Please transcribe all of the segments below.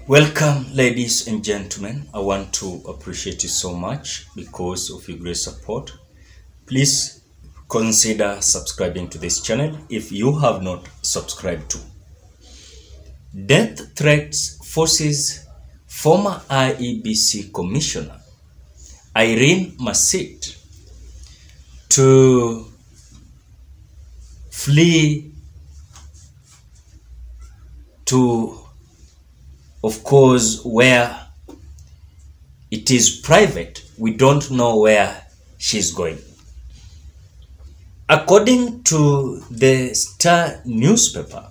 Welcome, ladies and gentlemen. I want to appreciate you so much because of your great support. Please consider subscribing to this channel if you have not subscribed to. Death threats forces former IEBC Commissioner Irene Masit to flee to, of course, where it is private. We don't know where she's going. According to the Star newspaper,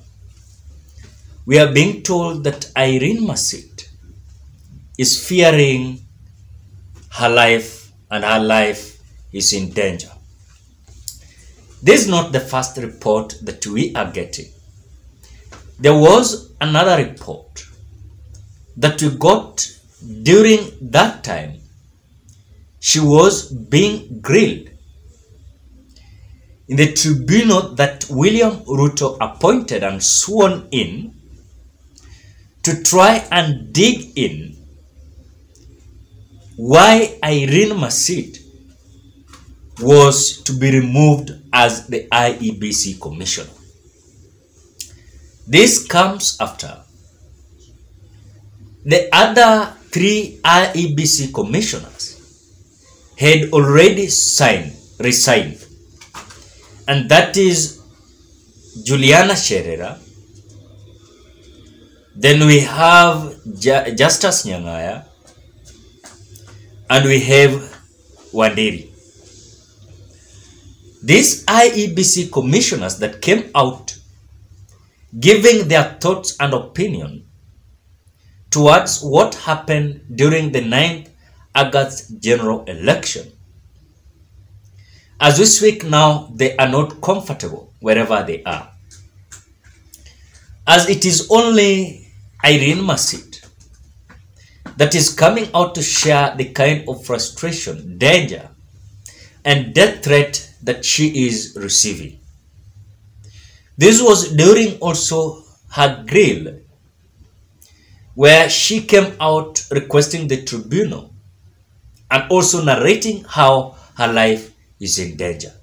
we are being told that Irene Masit is fearing her life and her life is in danger. This is not the first report that we are getting. There was another report that we got during that time. She was being grilled in the tribunal that William Ruto appointed and sworn in to try and dig in why Irene Masit was to be removed as the IEBC commissioner. This comes after the other three IEBC commissioners had already resigned, and that is Juliana Sherera. Then we have Justus Nyangaya, and we have Wanderi. These IEBC commissioners that came out giving their thoughts and opinion towards what happened during the 9th August general election. As we speak now, they are not comfortable wherever they are, as it is only Irene Masit that is coming out to share the kind of frustration, danger, and death threat that she is receiving. This was during also her grill, where she came out requesting the tribunal and also narrating how her life is in danger.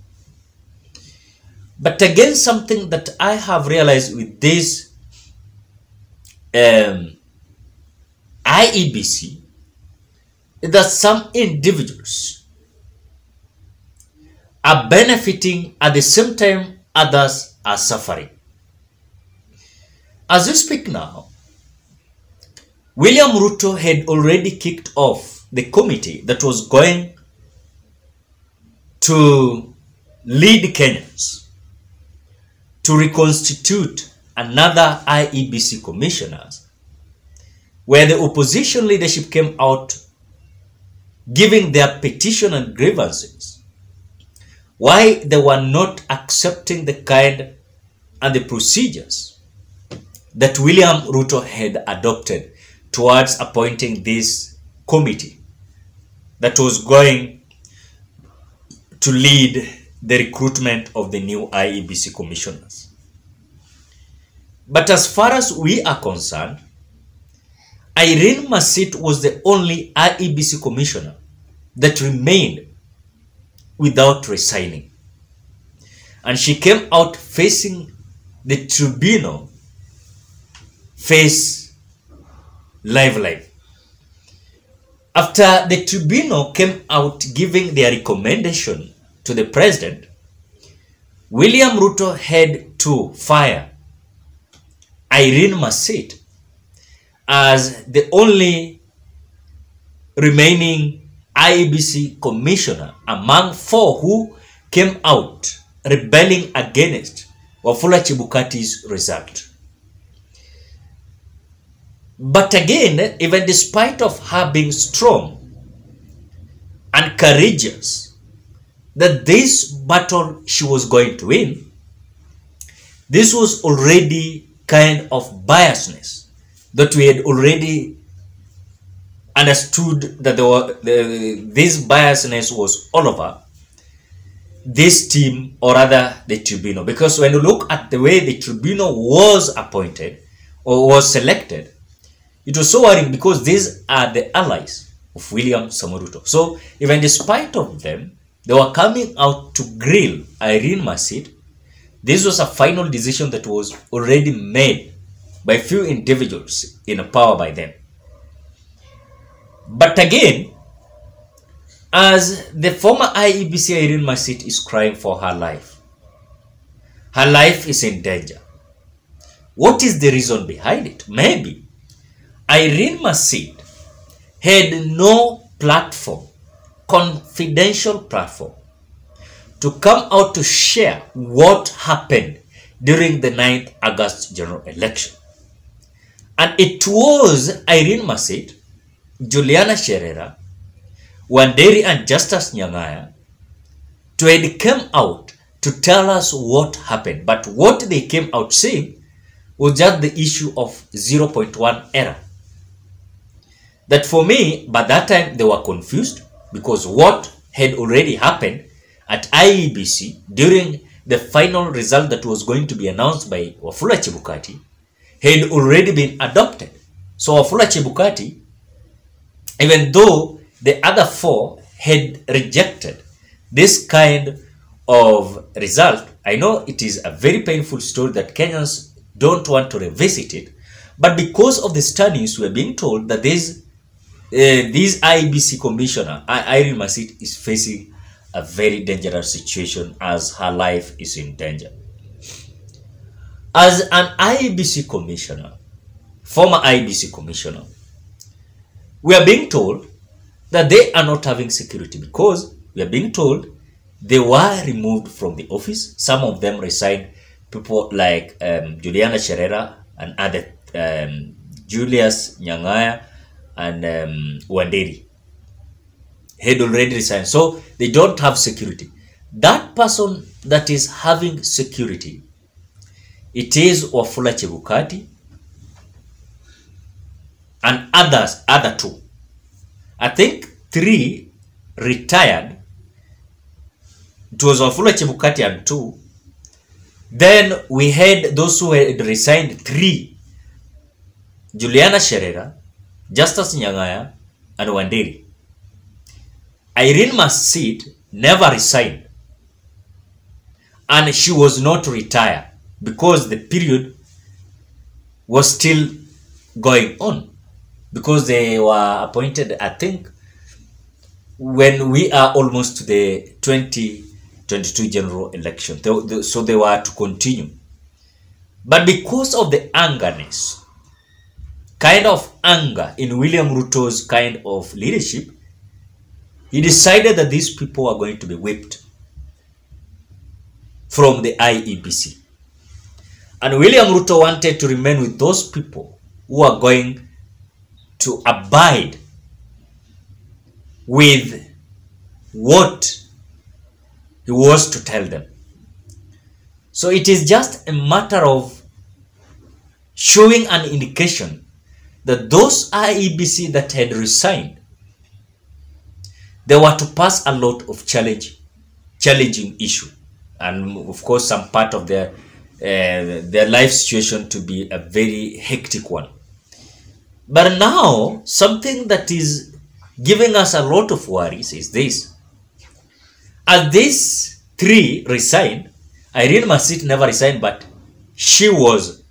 But again, something that I have realized with this IEBC is that some individuals are benefiting at the same time others are suffering. As we speak now, William Ruto had already kicked off the committee that was going to lead Kenyans to reconstitute another IEBC commissioners, where the opposition leadership came out giving their petition and grievances, why they were not accepting the kind and the procedures that William Ruto had adopted towards appointing this committee that was going to lead the recruitment of the new IEBC commissioners. But as far as we are concerned, Irene Masit was the only IEBC commissioner that remained without resigning. And she came out facing the tribunal live. After the tribunal came out giving their recommendation to the president, William Ruto had to fire Irene Masit as the only remaining IEBC commissioner among four who came out rebelling against Wafula Chebukati's result. But again, even despite of her being strong and courageous that this battle she was going to win, this was already kind of biasness that we had already understood, that this biasness was all over this team, or rather the tribunal. Because when you look at the way the tribunal was appointed or was selected, It was so worrying because these are the allies of William Samoei Ruto. So even despite of them, they were coming out to grill Irene Masit. This was a final decision that was already made by few individuals in power by them. But again, as the former IEBC Irene Masit is crying for her life is in danger. What is the reason behind it? Maybe Irene Masit had no platform, confidential platform, to come out to share what happened during the 9th August general election. And it was Irene Masit, Juliana Sherera, Wanderi and Justus Nyang'aya to had come out to tell us what happened. But what they came out saying was just the issue of 0.1 error. That for me, by that time, they were confused because what had already happened at IEBC during the final result that was going to be announced by Wafula Chebukati had already been adopted. So Wafula Chebukati, even though the other four had rejected this kind of result, I know it is a very painful story that Kenyans don't want to revisit it, but because of the studies, we are being told that this IEBC commissioner, Irene Masit, is facing a very dangerous situation as her life is in danger. As an IEBC commissioner, former IEBC commissioner, we are being told that they are not having security because we are being told they were removed from the office. Some of them resigned. People like Juliana Sherera and other Julius Nyang'aya and Wanderi had already resigned. So they don't have security. That person that is having security, it is Wafula Chebukati and other two. I think 3 retired. It was Wafula Chebukati and 2. Then we had those who had resigned 3. Juliana Sherera, Justus Nyang'aya, and Wanderi. Irene Masit never resigned. And she was not retired because the period was still going on. Because they were appointed, I think, when we are almost to the 2022 general election. So they were to continue. But because of the angerness, kind of anger in William Ruto's kind of leadership, he decided that these people are going to be whipped from the IEBC. And William Ruto wanted to remain with those people who are going to abide with what he was to tell them. So it is just a matter of showing an indication that those IEBC that had resigned, they were to pass a lot of challenging issue, and of course some part of their life situation to be a very hectic one. But now something that is giving us a lot of worries is this: as these 3 resigned, Irene Masit never resigned, but she was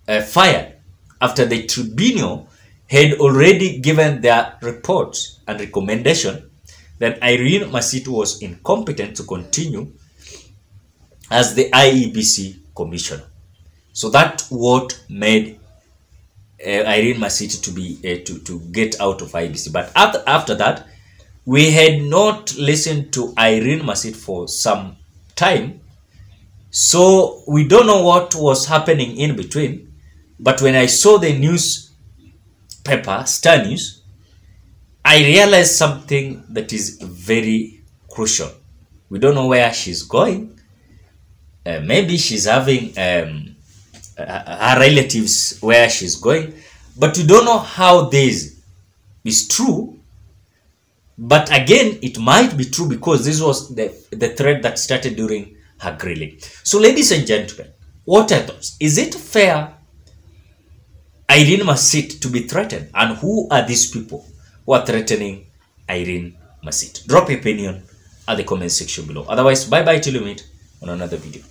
fired after the tribunal had already given their reports and recommendation that Irene Masit was incompetent to continue as the IEBC commissioner. So that's what made Irene Masit to be to get out of IEBC. But after that, we had not listened to Irene Masit for some time, so we don't know what was happening in between. But when I saw the newspaper, Star News, I realized something that is very crucial. We don't know where she's going. Maybe she's having her relatives where she's going, but we don't know how this is true. But again, it might be true because this was the thread that started during her grilling. So ladies and gentlemen, what are those? Is it fair Irene Masit to be threatened? And who are these people who are threatening Irene Masit? Drop your opinion at the comment section below. Otherwise, bye-bye till we meet on another video.